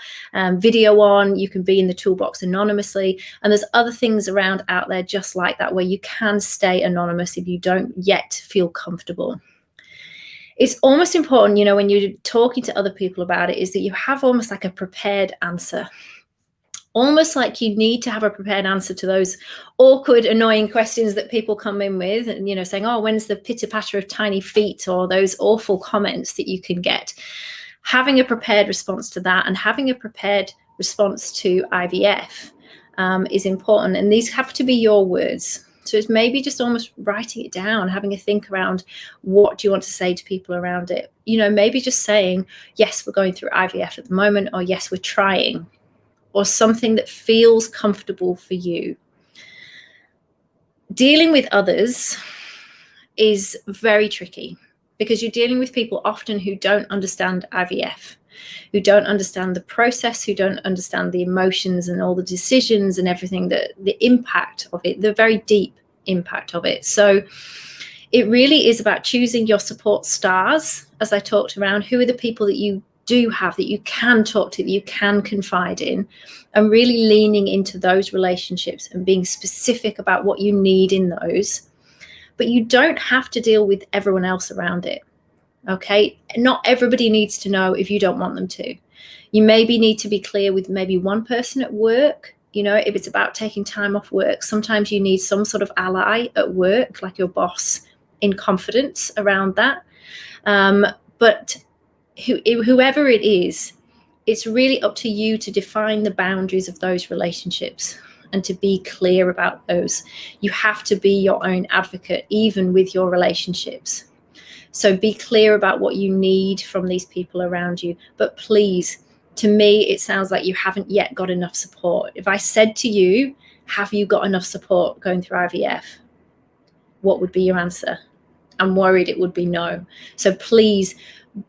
video on. You can be in the Toolbox anonymously, and there's other things around out there just like that, where you can stay anonymous if you don't yet feel comfortable. It's almost important, you know, when you're talking to other people about it, is that you have almost like a prepared answer. Almost like you need to have a prepared answer to those awkward, annoying questions that people come in with, and, you know, saying, oh, when's the pitter patter of tiny feet, or those awful comments that you can get. Having a prepared response to that, and having a prepared response to IVF is important. And these have to be your words. So it's maybe just almost writing it down, having a think around what do you want to say to people around it. You know, maybe just saying, yes, we're going through IVF at the moment, or yes, we're trying, or something that feels comfortable for you. Dealing with others is very tricky, because you're dealing with people often who don't understand IVF, who don't understand the process, who don't understand the emotions and all the decisions and everything, that the impact of it, the very deep impact of it. So it really is about choosing your support stars, as I talked around. Who are the people that you do have, that you can talk to, that you can confide in, and really leaning into those relationships and being specific about what you need in those. But you don't have to deal with everyone else around it. Okay, not everybody needs to know if you don't want them to. You maybe need to be clear with maybe one person at work. You know, if it's about taking time off work, sometimes you need some sort of ally at work, like your boss, in confidence around that. But whoever it is, it's really up to you to define the boundaries of those relationships and to be clear about those. You have to be your own advocate, even with your relationships. So be clear about what you need from these people around you. But please, to me, it sounds like you haven't yet got enough support. If I said to you, have you got enough support going through IVF? What would be your answer? I'm worried it would be no. So please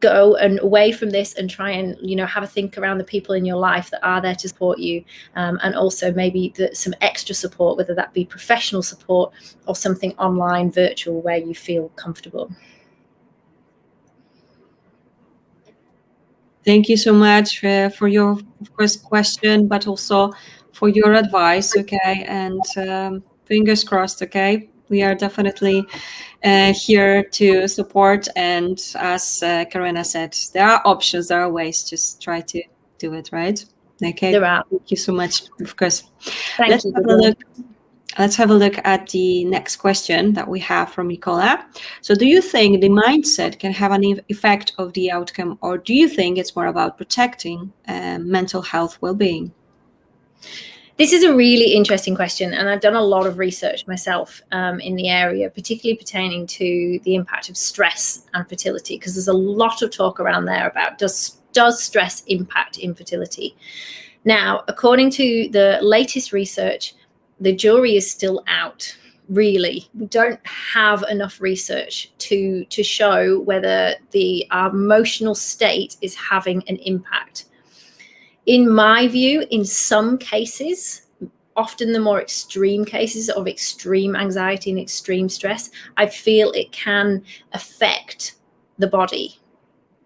go and away from this and try and, you know, have a think around the people in your life that are there to support you, and also maybe some extra support, whether that be professional support or something online, virtual, where you feel comfortable. Thank you so much for your, of course, question, but also for your advice. Okay, and fingers crossed. Okay, we are definitely here to support, and as Karenna said, there are options, there are ways. Just try to do it, right? Okay. There are. Thank you so much. Of course. Thank you. Let's have a look at the next question that we have from Nicola. So do you think the mindset can have an effect of the outcome, or do you think it's more about protecting mental health well-being? This is a really interesting question, and I've done a lot of research myself in the area, particularly pertaining to the impact of stress and fertility, because there's a lot of talk around there about does stress impact infertility? Now, according to the latest research, the jury is still out. Really, we don't have enough research to show whether our emotional state is having an impact. In my view, in some cases, often the more extreme cases of extreme anxiety and extreme stress, I feel it can affect the body.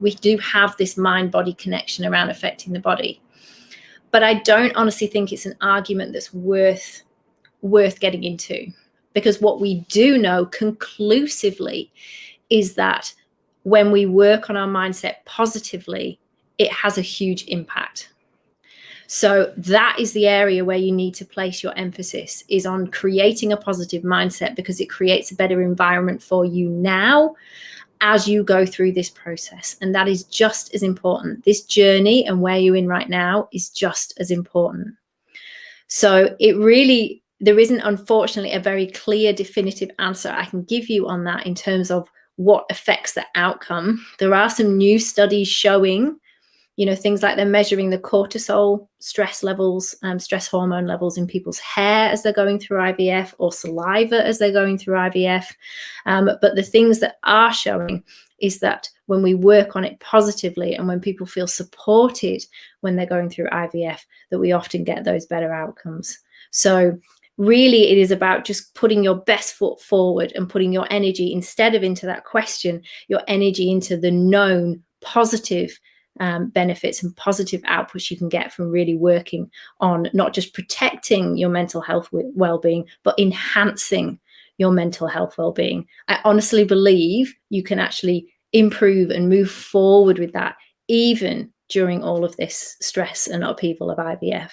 We do have this mind-body connection around affecting the body. But I don't honestly think it's an argument that's worth getting into, because what we do know conclusively is that when we work on our mindset positively, it has a huge impact. So that is the area where you need to place your emphasis, is on creating a positive mindset, because it creates a better environment for you now as you go through this process. And that is just as important. This journey and where you're in right now is just as important. So there isn't, unfortunately, a very clear, definitive answer I can give you on that in terms of what affects the outcome. There are some new studies showing Things like they're measuring the cortisol stress levels, stress hormone levels in people's hair as they're going through IVF, or saliva as they're going through IVF. But the things that are showing is that when we work on it positively, and when people feel supported when they're going through IVF, that we often get those better outcomes. So really, it is about just putting your best foot forward and putting your energy, instead of into that question, your energy into the known positive benefits and positive outputs you can get from really working on not just protecting your mental health well-being, but enhancing your mental health well-being. I honestly believe you can actually improve and move forward with that, even during all of this stress and upheaval of IVF.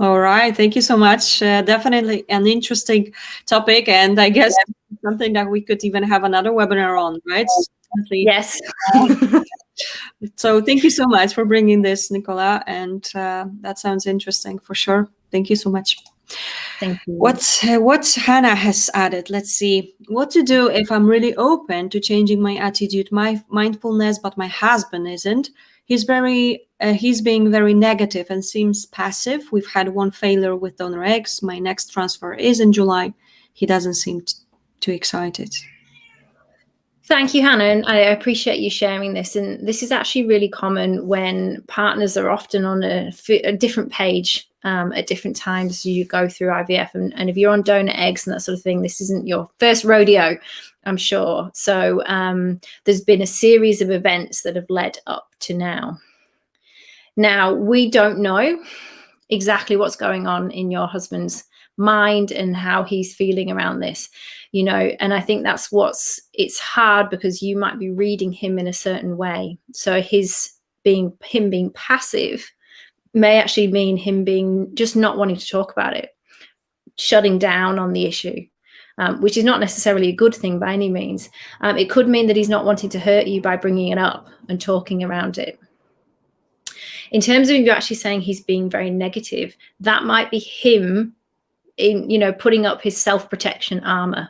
All right. Thank you so much. Definitely an interesting topic, and I guess something that we could even have another webinar on, right? Yes. So thank you so much for bringing this, Nicola, and that sounds interesting for sure. Thank you so much. Thank you. What Hannah has added, let's see. What to do if I'm really open to changing my attitude, my mindfulness, but my husband isn't. He's being very negative and seems passive. We've had one failure with donor eggs. My next transfer is in July. He doesn't seem too excited. Thank you, Hannah, and I appreciate you sharing this. And this is actually really common when partners are often on a different page at different times you go through IVF. And if you're on donor eggs and that sort of thing, this isn't your first rodeo, I'm sure. So there's been a series of events that have led up to now. Now, we don't know exactly what's going on in your husband's mind and how he's feeling around this, and I think that's it's hard, because you might be reading him in a certain way. So him being passive may actually mean him being just not wanting to talk about it, shutting down on the issue, which is not necessarily a good thing by any means. It could mean that he's not wanting to hurt you by bringing it up and talking around it. In terms of you actually saying he's being very negative, that might be him putting up his self-protection armor,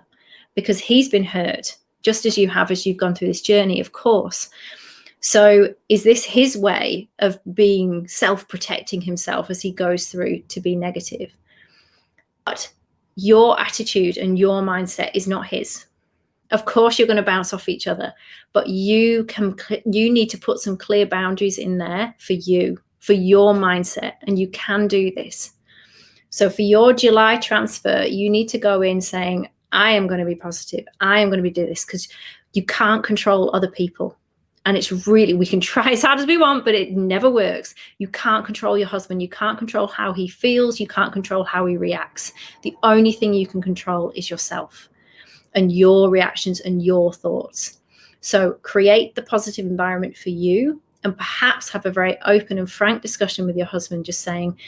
because he's been hurt just as you have, as you've gone through this journey, of course. So is this his way of being self-protecting himself as he goes through to be negative? But your attitude and your mindset is not his. Of course, you're going to bounce off each other, but you need to put some clear boundaries in there for you, for your mindset, and you can do this. So for your July transfer, you need to go in saying, I am going to be positive. I am going to be doing this, because you can't control other people. And it's really, we can try as hard as we want, but it never works. You can't control your husband. You can't control how he feels. You can't control how he reacts. The only thing you can control is yourself and your reactions and your thoughts. So create the positive environment for you, and perhaps have a very open and frank discussion with your husband, just saying,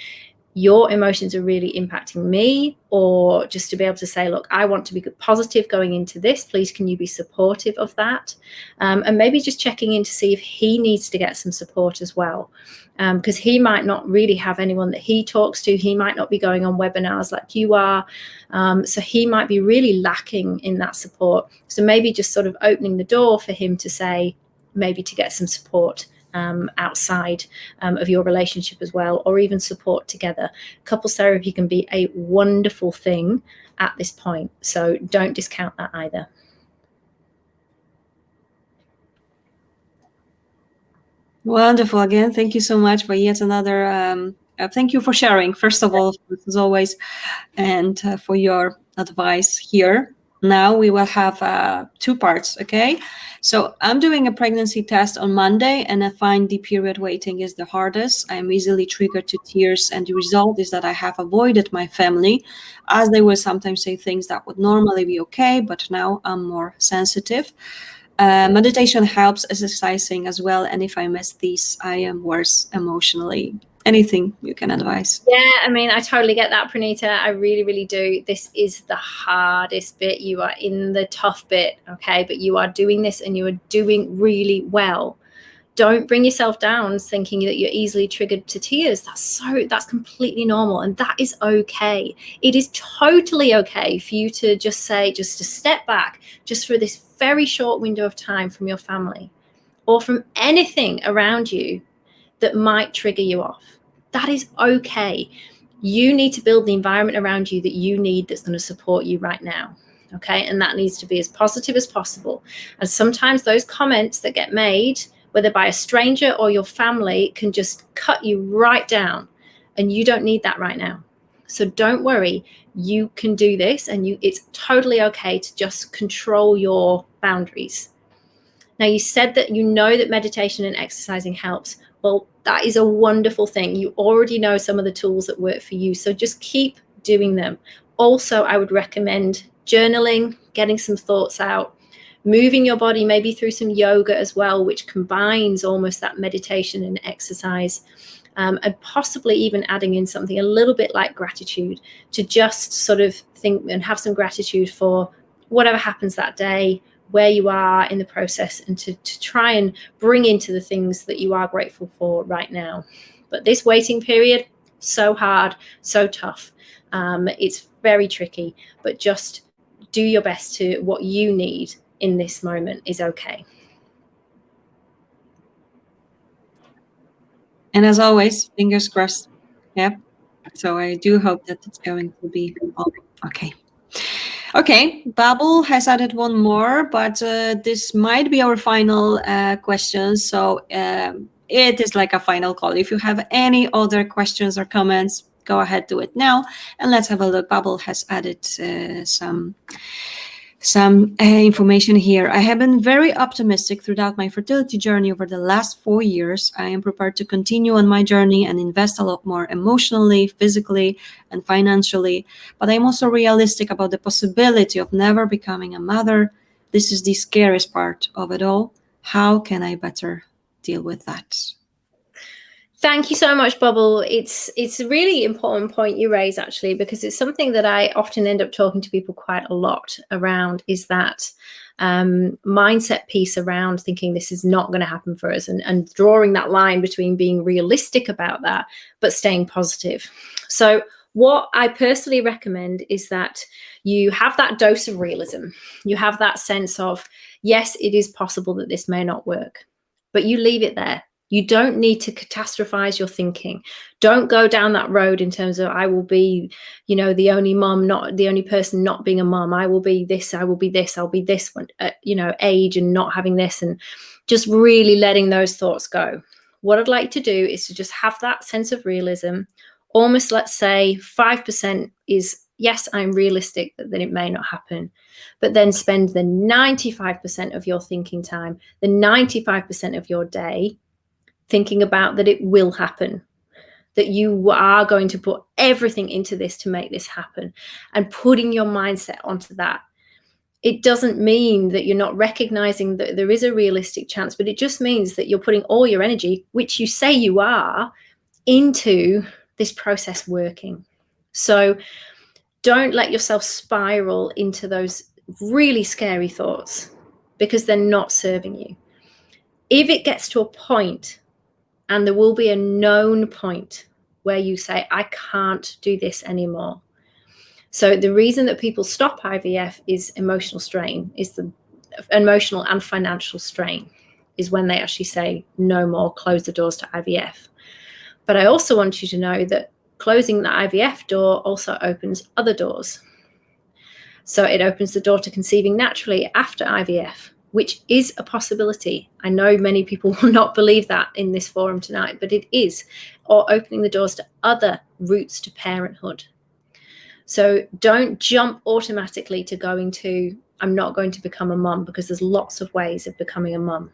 your emotions are really impacting me, or just to be able to say, look, I want to be positive going into this. Please, can you be supportive of that? And maybe just checking in to see if he needs to get some support as well, because he might not really have anyone that he talks to. He might not be going on webinars like you are. So he might be really lacking in that support. So maybe just sort of opening the door for him to say, maybe to get some support outside of your relationship as well, or even support together. Couples therapy can be a wonderful thing at this point, so don't discount that either. Wonderful. Again, thank you so much for yet another. Thank you for sharing, first of all, as always, and for your advice here. Now we will have 2 parts, okay? So I'm doing a pregnancy test on Monday, and I find the period waiting is the hardest. I'm easily triggered to tears, and the result is that I have avoided my family, as they will sometimes say things that would normally be okay, but now I'm more sensitive. Meditation helps, exercising as well, and if I miss these, I am worse emotionally. Anything you can advise? Yeah, I mean, I totally get that, Pranita. I really, really do. This is the hardest bit. You are in the tough bit, okay? But you are doing this, and you are doing really well. Don't bring yourself down thinking that you're easily triggered to tears. That's completely normal, and that is okay. It is totally okay for you to just say, just to step back, just for this very short window of time from your family or from anything around you that might trigger you off. That is okay. You need to build the environment around you that you need, that's going to support you right now. Okay. And that needs to be as positive as possible. And sometimes those comments that get made, whether by a stranger or your family, can just cut you right down. And you don't need that right now. So don't worry. You can do this, and it's totally okay to just control your boundaries. Now, you said that you know that meditation and exercising helps. Well, that is a wonderful thing. You already know some of the tools that work for you. So just keep doing them. Also, I would recommend journaling, getting some thoughts out, moving your body, maybe through some yoga as well, which combines almost that meditation and exercise, and possibly even adding in something a little bit like gratitude, to just sort of think and have some gratitude for whatever happens that day, where you are in the process, and to try and bring into the things that you are grateful for right now. But this waiting period, so hard, so tough. It's very tricky, but just do your best to what you need in this moment is okay. And as always, fingers crossed. Yeah. So I do hope that it's going to be all okay. Okay, Babel has added one more, but this might be our final question. So it is like a final call. If you have any other questions or comments, go ahead, do it now. And let's have a look. Babel has added some information here. I have been very optimistic throughout my fertility journey over the last 4 years. I am prepared to continue on my journey and invest a lot more emotionally, physically, and financially. But I'm also realistic about the possibility of never becoming a mother. This is the scariest part of it all. How can I better deal with that? Thank you so much, Bubble. It's a really important point you raise, actually, because it's something that I often end up talking to people quite a lot around, is that mindset piece around thinking this is not going to happen for us, and drawing that line between being realistic about that, but staying positive. So what I personally recommend is that you have that dose of realism. You have that sense of, yes, it is possible that this may not work, but you leave it there. You don't need to catastrophize your thinking. Don't go down that road in terms of, I will be, the only mom, not the only person not being a mom. I will be this, I will be this, I'll be this one, age and not having this, and just really letting those thoughts go. What I'd like to do is to just have that sense of realism. Almost, let's say 5% is, yes, I'm realistic that it may not happen, but then spend the 95% of your thinking time, the 95% of your day, thinking about that it will happen, that you are going to put everything into this to make this happen, and putting your mindset onto that. It doesn't mean that you're not recognizing that there is a realistic chance, but it just means that you're putting all your energy, which you say you are, into this process working. So don't let yourself spiral into those really scary thoughts, because they're not serving you. If it gets to a point, and there will be a known point where you say, I can't do this anymore. So the reason that people stop IVF is emotional strain, is the emotional and financial strain, is when they actually say no more, close the doors to IVF. But I also want you to know that closing the IVF door also opens other doors. So it opens the door to conceiving naturally after IVF, which is a possibility. I know many people will not believe that in this forum tonight, but it is, or opening the doors to other routes to parenthood. So don't jump automatically to going to, I'm not going to become a mum, because there's lots of ways of becoming a mum.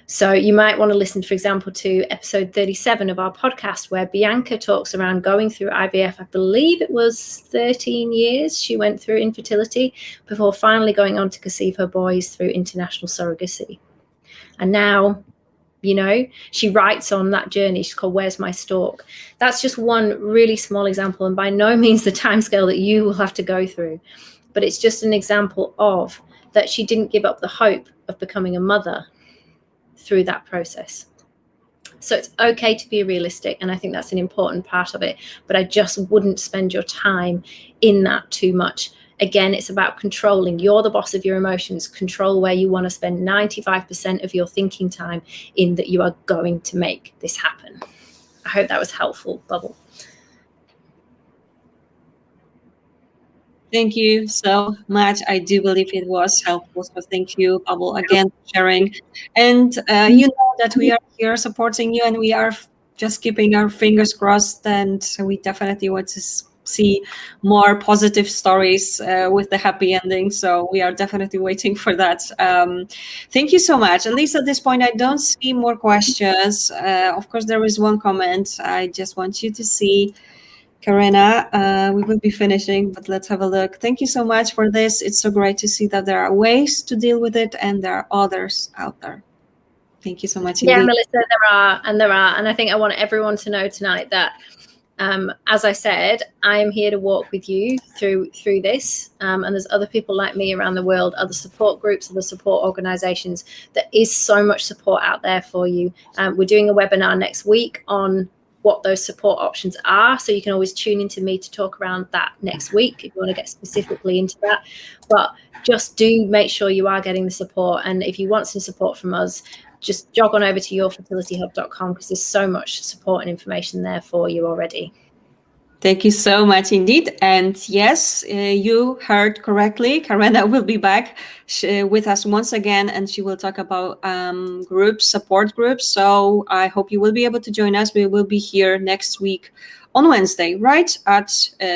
So you might want to listen, for example, to episode 37 of our podcast, where Bianca talks around going through IVF. I believe it was 13 years she went through infertility before finally going on to conceive her boys through international surrogacy. And now, she writes on that journey. She's called Where's My Stalk? That's just one really small example, and by no means the timescale that you will have to go through. But it's just an example of that she didn't give up the hope of becoming a mother through that process. So it's okay to be realistic, and I think that's an important part of it, but I just wouldn't spend your time in that too much, Again, it's about controlling. You're the boss of your emotions. Control where you want to spend 95% of your thinking time in that you are going to make this happen. I hope that was helpful, Bubble. Thank you so much. I do believe it was helpful. So thank you, Bubble, again for sharing. And you know that we are here supporting you, and we are just keeping our fingers crossed. And we definitely want to see more positive stories with the happy ending. So we are definitely waiting for that. Thank you so much. At least at this point, I don't see more questions. Of course, there is one comment. I just want you to see. Karenna, we will be finishing, but let's have a look. Thank you so much for this. It's so great to see that there are ways to deal with it and there are others out there. Thank you so much. Yeah, Melissa, there are. And I think I want everyone to know tonight that, as I said, I am here to walk with you through this. And there's other people like me around the world, other support groups, other support organizations. There is so much support out there for you. We're doing a webinar next week on what those support options are. So you can always tune into me to talk around that next week if you want to get specifically into that. But just do make sure you are getting the support. And if you want some support from us, just jog on over to yourfertilityhub.com because there's so much support and information there for you already. Thank you so much indeed. And yes, you heard correctly. Karenna will be back with us once again, and she will talk about groups, support groups. So I hope you will be able to join us. We will be here next week on Wednesday, right? At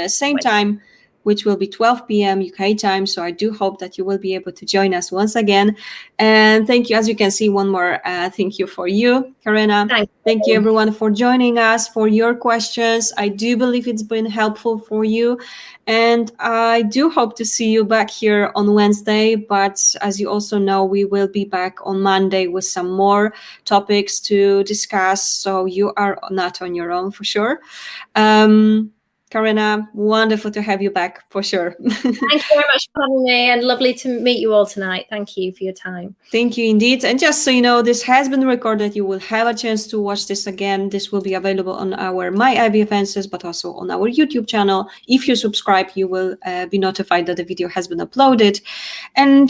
same time, which will be 12 p.m. UK time. So I do hope that you will be able to join us once again. And thank you. As you can see, one more thank you for you, Karenna. Thank you, everyone, for joining us, for your questions. I do believe it's been helpful for you. And I do hope to see you back here on Wednesday. But as you also know, we will be back on Monday with some more topics to discuss. So you are not on your own for sure. Karenna, wonderful to have you back for sure. Thank you very much for having me, and lovely to meet you all tonight. Thank you for your time. Thank you indeed. And just so you know, this has been recorded. You will have a chance to watch this again. This will be available on our My IVF Answers, but also on our YouTube channel. If you subscribe, you will be notified that the video has been uploaded. And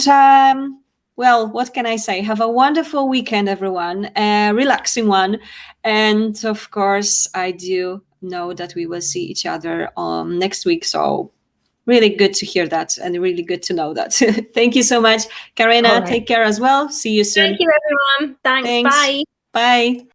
well, what can I say? Have a wonderful weekend, everyone. A relaxing one. And of course, I do know that we will see each other next week. So really good to hear that and really good to know that. Thank you so much. Karenna, take care as well. See you soon. Thank you, everyone. Thanks. Bye. Bye.